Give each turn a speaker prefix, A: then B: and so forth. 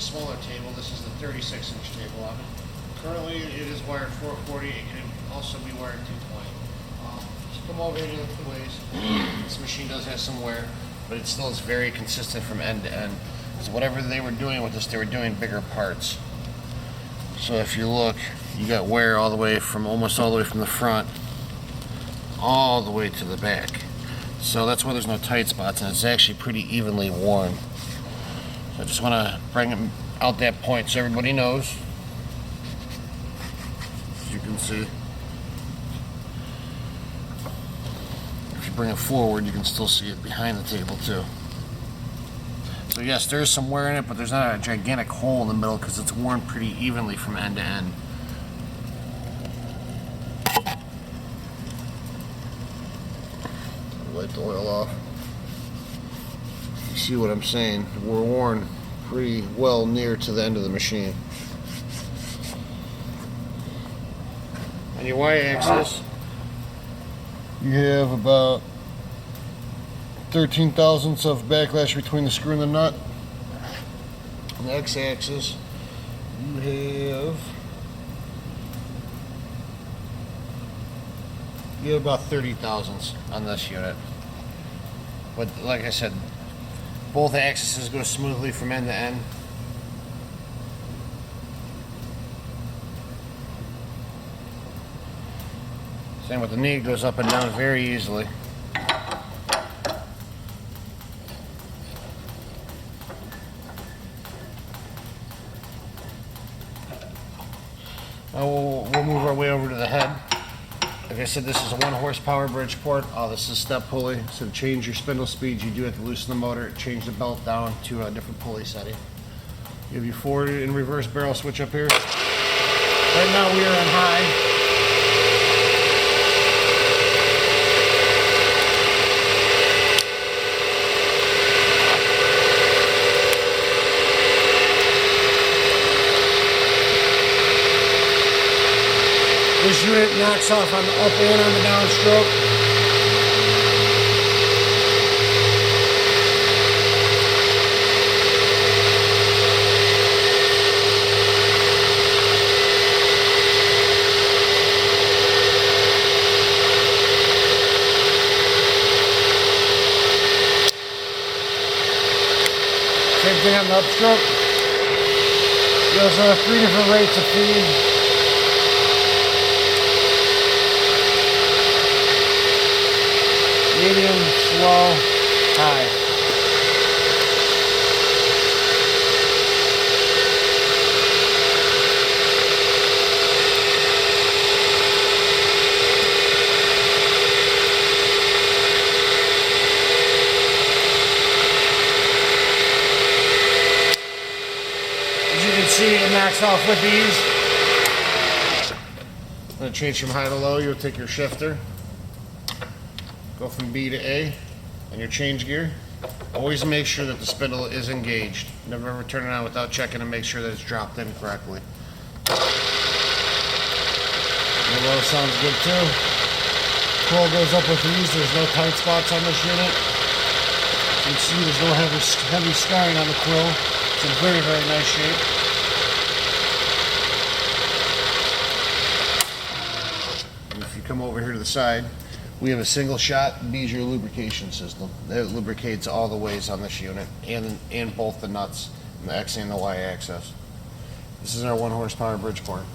A: the smaller table. This is the 36-inch table of it. Currently, it is wired 440. It can also be wired 220. So come over here to the pulleys. This machine does have some wear, but it still is very consistent from end to end. So whatever they were doing with this, they were doing bigger parts. So if you look, you got wear all the way from almost all the way from the front all the way to the back. So that's why there's no tight spots, and it's actually pretty evenly worn. So I just want to bring out that point so everybody knows. As you can see, if you bring it forward, you can still see it behind the table too. So yes, there's some wear in it, but there's not a gigantic hole in the middle because it's worn pretty evenly from end to end. Wipe the oil off. You see what I'm saying? We're worn pretty well near to the end of the machine. On your y-axis, you have about 13 thousandths of backlash between the screw and the nut. On the x-axis, you have about 30 thousandths on this unit. But like I said, both axes go smoothly from end to end. Same with the knee, it goes up and down very easily. Now we'll move our way over to the head. Like I said, this is a 1 horsepower Bridgeport. This is step pulley. So to change your spindle speed, you do have to loosen the motor, change the belt down to a different pulley setting. You have your forward and reverse barrel switch up here. Right now we are on high. This unit knocks off on the up and on the downstroke. Same thing on the upstroke. You also have 3 different rates of feed. Medium, slow, high. As you can see, it knocks off with ease. I'm going to change from high to low. You'll take your shifter. Go from B to A on your change gear. Always make sure that the spindle is engaged. Never ever turn it on without checking to make sure that it's dropped in correctly. The low sounds good too. Quill goes up with ease. There's no tight spots on this unit. You can see there's no heavy scarring on the quill. It's in very, very nice shape. And if you come over here to the side, we have a single shot Bezier lubrication system. It lubricates all the ways on this unit and both the nuts, the X and the Y axis. This is our 1 horsepower Bridgeport.